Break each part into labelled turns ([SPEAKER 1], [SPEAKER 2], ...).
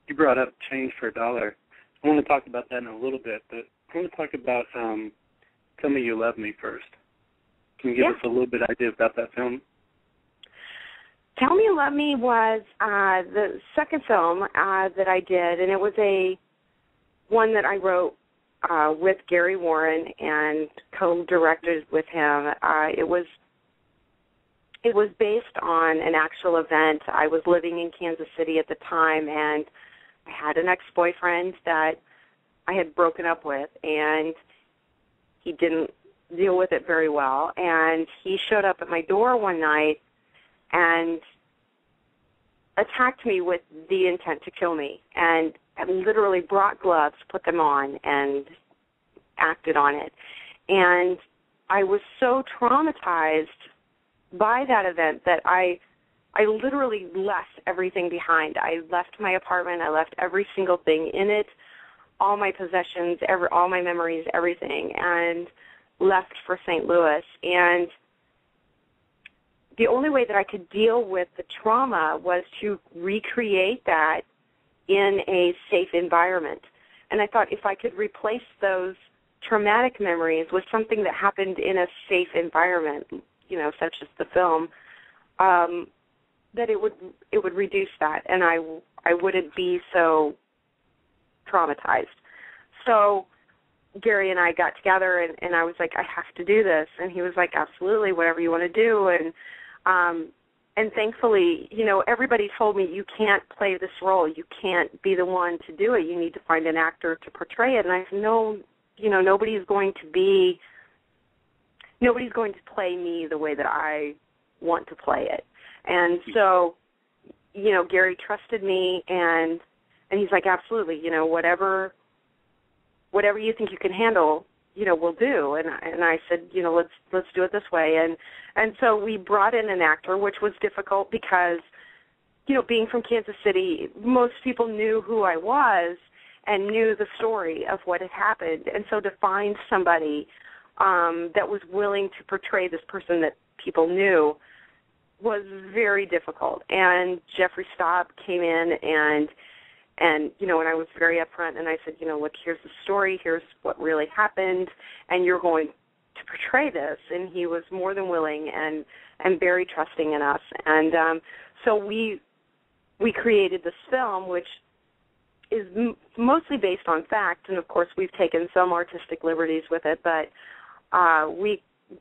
[SPEAKER 1] you brought up Change for a Dollar. I want to talk about that in a little bit, but I want to talk about Tell Me You Love Me first. Can you give us a little bit idea about that film?
[SPEAKER 2] Tell Me You Love Me was the second film that I did, and it was one that I wrote with Gary Warren and co-directed with him. It was based on an actual event. I was living in Kansas City at the time, and I had an ex-boyfriend that I had broken up with, and he didn't deal with it very well. And he showed up at my door one night and attacked me with the intent to kill me, and literally brought gloves, put them on, and acted on it. And I was so traumatized by that event that I literally left everything behind. I left my apartment. I left every single thing in it, all my possessions, all my memories, everything, and left for St. Louis. And the only way that I could deal with the trauma was to recreate that in a safe environment. And I thought if I could replace those traumatic memories with something that happened in a safe environment, such as the film, that it would reduce that, and I wouldn't be so traumatized. So Gary and I got together, and I was like, I have to do this. And he was like, absolutely, whatever you want to do. And thankfully, everybody told me, you can't play this role. You can't be the one to do it. You need to find an actor to portray it. And I said, no, nobody's going to play me the way that I want to play it. And so, Gary trusted me, and he's like, absolutely, whatever you think you can handle, we'll do. And I said, let's do it this way. And so we brought in an actor, which was difficult because, being from Kansas City, most people knew who I was and knew the story of what had happened. And so to find somebody that was willing to portray this person that people knew was very difficult. And Jeffree Stab came in and I was very upfront, and I said, look, here's the story, here's what really happened, and you're going to portray this. And he was more than willing and very trusting in us. And so we created this film, which is mostly based on fact, and of course we've taken some artistic liberties with it, but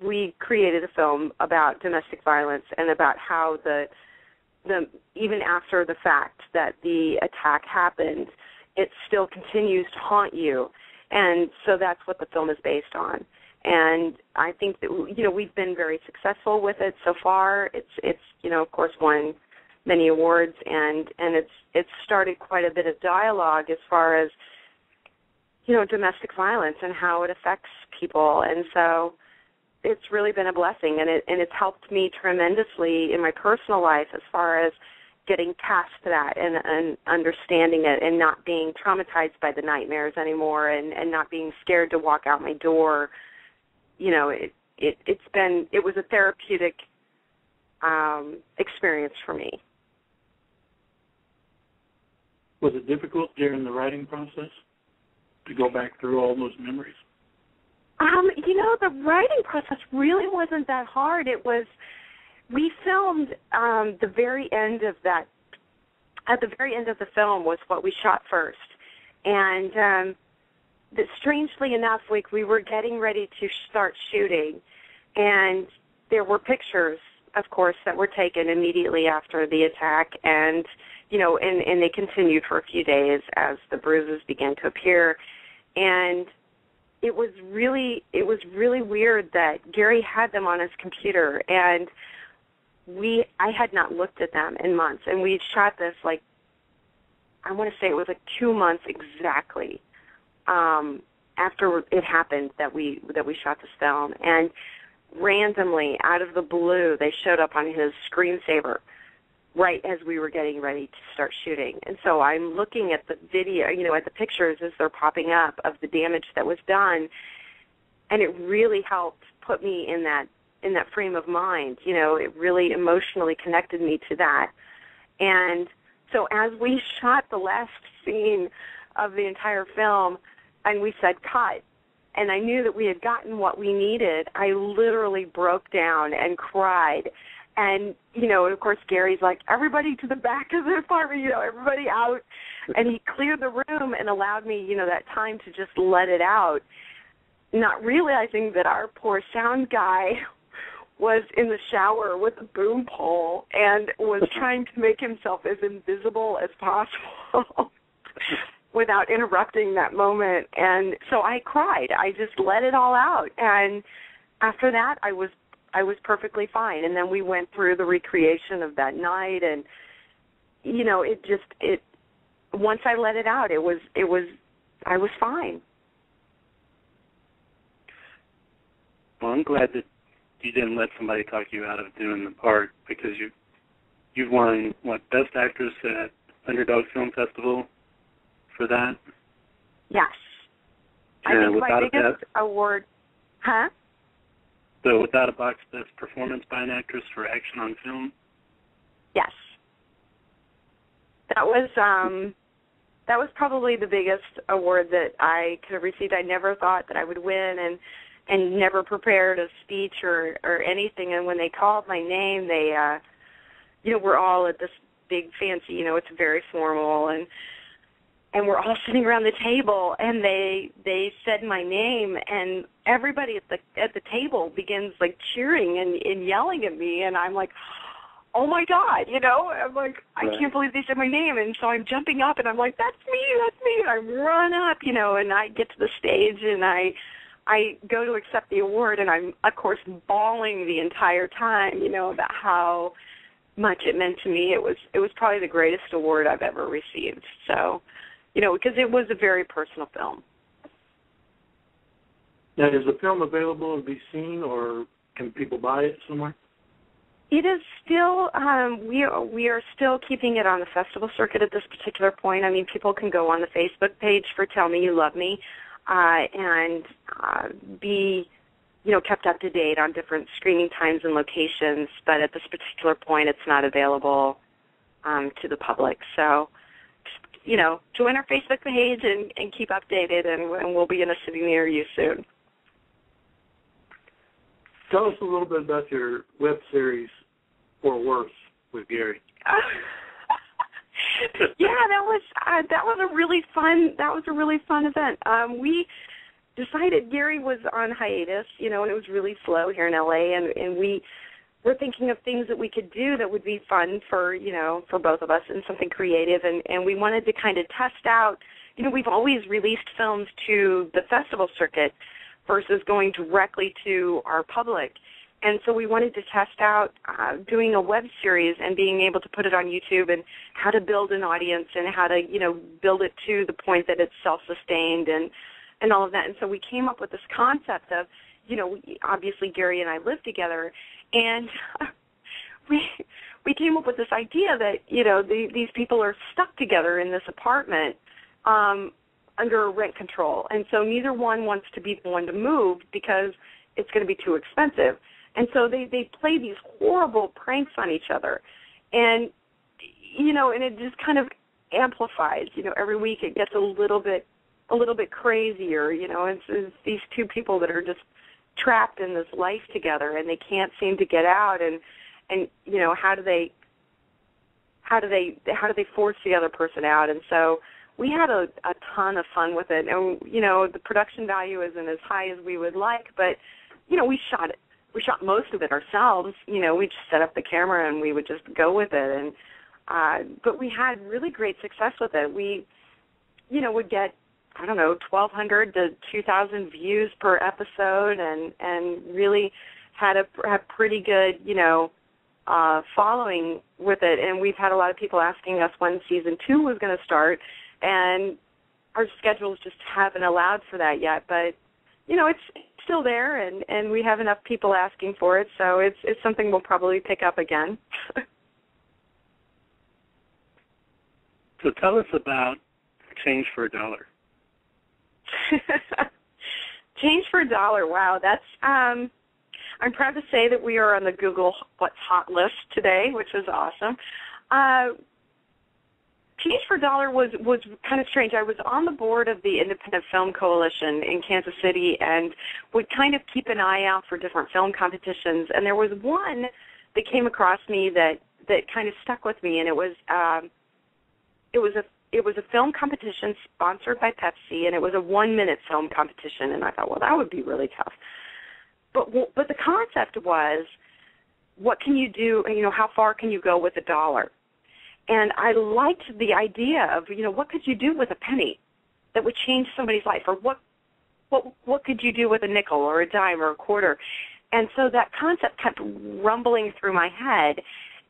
[SPEAKER 2] we created a film about domestic violence and about how the even after the fact that the attack happened, it still continues to haunt you. And so that's what the film is based on. And I think that, we've been very successful with it so far. It's of course, won many awards, and it's started quite a bit of dialogue as far as, domestic violence and how it affects people. And so it's really been a blessing, and it's helped me tremendously in my personal life as far as getting past that and understanding it and not being traumatized by the nightmares anymore and not being scared to walk out my door. It was a therapeutic experience for me.
[SPEAKER 3] Was it difficult during the writing process to go back through all those memories?
[SPEAKER 2] The writing process really wasn't that hard. We filmed the very end of that. At the very end of the film was what we shot first. And strangely enough, we were getting ready to start shooting, and there were pictures, of course, that were taken immediately after the attack, and they continued for a few days as the bruises began to appear. And it was really weird that Gary had them on his computer, and I had not looked at them in months, and we shot this I want to say it was 2 months exactly after it happened that we shot this film. And randomly, out of the blue, they showed up on his screensaver right as we were getting ready to start shooting. And so I'm looking at the video, at the pictures as they're popping up of the damage that was done, and it really helped put me in that frame of mind. It really emotionally connected me to that. And So as we shot the last scene of the entire film, and we said cut, and I knew that we had gotten what we needed, I literally broke down and cried. And, of course, Gary's like, everybody to the back of the apartment, everybody out. And he cleared the room and allowed me, that time to just let it out, not realizing that our poor sound guy was in the shower with a boom pole and was trying to make himself as invisible as possible without interrupting that moment. And so I cried. I just let it all out. And after that, I was perfectly fine. And then we went through the recreation of that night, and once I let it out, I was fine.
[SPEAKER 1] Well, I'm glad that you didn't let somebody talk you out of doing the part, because you've won Best Actress at Underdog Film Festival for that.
[SPEAKER 2] Yes.
[SPEAKER 1] And
[SPEAKER 2] I think my biggest award,
[SPEAKER 1] So without a box, Best Performance by an Actress for Action on Film.
[SPEAKER 2] Yes. That was probably the biggest award that I could have received. I never thought that I would win, and never prepared a speech or anything. And when they called my name, they, we're all at this big fancy, it's very formal, and we're all sitting around the table, and they said my name, and everybody at the table begins like cheering and yelling at me, and I'm like, oh my God, I'm like, I can't believe they said my name. And so I'm jumping up, and I'm like, that's me, and I run up, and I get to the stage, and I go to accept the award, and I'm, of course, bawling the entire time, about how much it meant to me. It was probably the greatest award I've ever received. So, because it was a very personal film.
[SPEAKER 3] Now, is the film available to be seen, or can people buy it somewhere?
[SPEAKER 2] It is still, we are still keeping it on the festival circuit at this particular point. I mean, people can go on the Facebook page for Tell Me You Love Me, and be, kept up to date on different screening times and locations. But at this particular point, it's not available to the public. So, join our Facebook page and keep updated, and we'll be in a city near you soon.
[SPEAKER 3] Tell us a little bit about your web series, Or Worse, with Gary.
[SPEAKER 2] Yeah, that was a really fun event. We decided Gary was on hiatus, and it was really slow here in LA, and we were thinking of things that we could do that would be fun for both of us, and something creative, and we wanted to kind of test out. We've always released films to the festival circuit versus going directly to our public. And so we wanted to test out doing a web series and being able to put it on YouTube, and how to build an audience, and how to, build it to the point that it's self-sustained and all of that. And so we came up with this concept of, obviously Gary and I live together, and we came up with this idea that, these people are stuck together in this apartment under rent control. And so neither one wants to be the one to move because it's going to be too expensive. And so they play these horrible pranks on each other. And, and it just kind of amplifies, every week it gets a little bit crazier, it's these two people that are just trapped in this life together, and they can't seem to get out, and how do they force the other person out? And so we had a ton of fun with it, and the production value isn't as high as we would like, but we shot most of it ourselves. We just set up the camera and we would just go with it, and but we had really great success with it. We would get 1,200 to 2,000 views per episode, and really had a pretty good, following with it. And we've had a lot of people asking us when season 2 was going to start, and our schedules just haven't allowed for that yet. But, it's still there, and we have enough people asking for it, so it's something we'll probably pick up again.
[SPEAKER 1] So tell us about Change for a Dollar.
[SPEAKER 2] Change for a Dollar, wow, that's, I'm proud to say that we are on the Google What's Hot list today, which is awesome. Pennies for a Dollar was kind of strange. I was on the board of the Independent Film Coalition in Kansas City and would kind of keep an eye out for different film competitions. And there was one that came across me that kind of stuck with me, and it was a film competition sponsored by Pepsi, and it was a 1-minute film competition. And I thought, well, that would be really tough. But the concept was, what can you do? How far can you go with $1? And I liked the idea of, what could you do with a penny that would change somebody's life? Or what could you do with a nickel or a dime or a quarter? And so that concept kept rumbling through my head.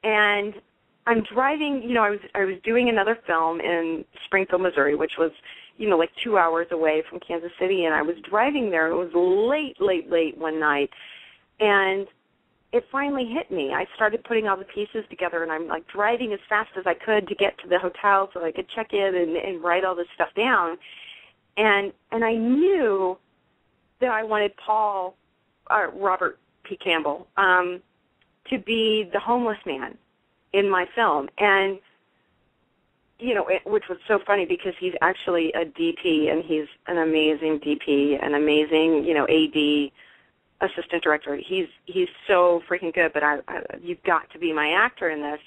[SPEAKER 2] And I'm driving, I was doing another film in Springfield, Missouri, which was, like 2 hours away from Kansas City. And I was driving there. It was late one night. And it finally hit me. I started putting all the pieces together, and I'm like driving as fast as I could to get to the hotel so I could check in and write all this stuff down. And I knew that I wanted Robert P. Campbell, to be the homeless man in my film. And, which was so funny because he's actually a DP, and he's an amazing DP, an amazing, AD, assistant director. He's so freaking good, but you've got to be my actor in this.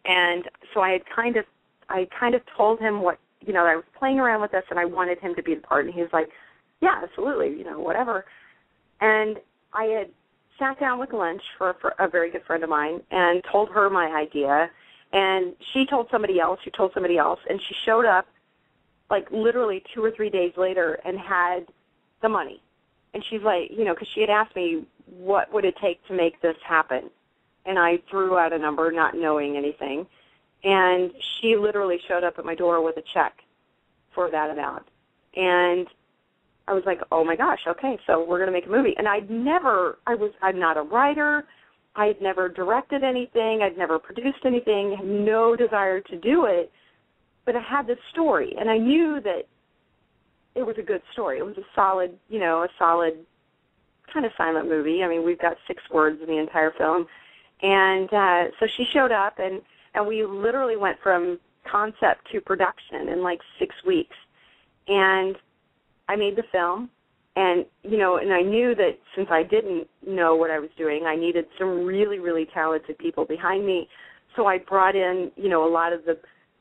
[SPEAKER 2] And so I kind of told him what, I was playing around with this, and I wanted him to be the part. And he was like, yeah, absolutely, whatever. And I had sat down with lunch for a very good friend of mine and told her my idea, and she told somebody else, who told somebody else, and she showed up like literally 2 or 3 days later and had the money. And she's like, because she had asked me, what would it take to make this happen? And I threw out a number, not knowing anything. And she literally showed up at my door with a check for that amount. And I was like, oh, my gosh, okay, so we're going to make a movie. And I'm not a writer. I had never directed anything. I'd never produced anything. Had no desire to do it. But I had this story, and I knew that it was a good story. It was a solid kind of silent movie. I mean, we've got 6 words in the entire film. And so she showed up, and we literally went from concept to production in like 6 weeks. And I made the film, and, and I knew that since I didn't know what I was doing, I needed some really, really talented people behind me. So I brought in, a lot of the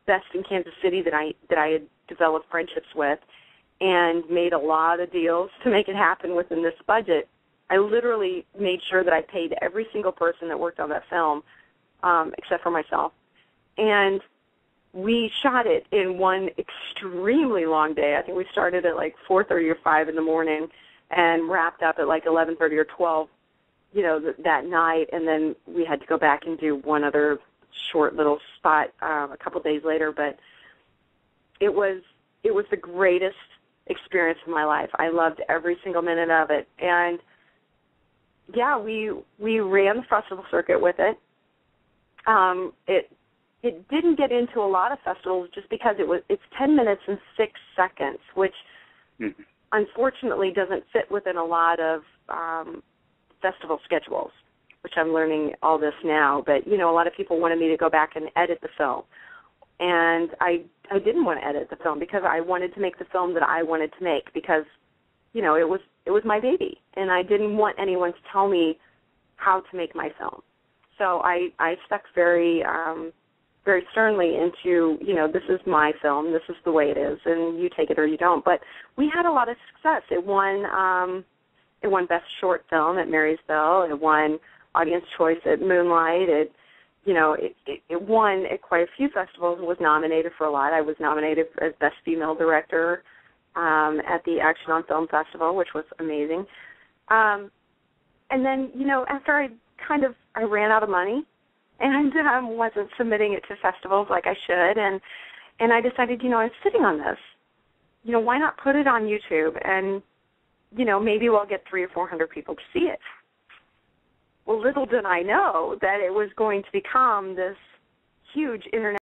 [SPEAKER 2] best in Kansas City that I had developed friendships with, and made a lot of deals to make it happen within this budget. I literally made sure that I paid every single person that worked on that film, except for myself. And we shot it in one extremely long day. I think we started at like 4:30 or 5 in the morning and wrapped up at like 11:30 or 12, that night. And then we had to go back and do one other short little spot a couple days later. But it was the greatest experience of my life. I loved every single minute of it. And yeah, we ran the festival circuit with it. It didn't get into a lot of festivals just because it's 10 minutes and 6 seconds, which unfortunately doesn't fit within a lot of festival schedules, which I'm learning all this now. But, a lot of people wanted me to go back and edit the film. And I didn't want to edit the film because I wanted to make the film that I wanted to make because, it was my baby. And I didn't want anyone to tell me how to make my film. So I stuck very sternly into, this is my film, this is the way it is, and you take it or you don't. But we had a lot of success. It won Best Short Film at Marysville. It won Audience Choice at Moonlight. It won at quite a few festivals and was nominated for a lot. I was nominated as Best Female Director at the Action on Film Festival, which was amazing. And then, after I ran out of money and wasn't submitting it to festivals like I should, and I decided, I'm sitting on this. Why not put it on YouTube and, maybe we'll get 300 or 400 people to see it. Well, little did I know that it was going to become this huge internet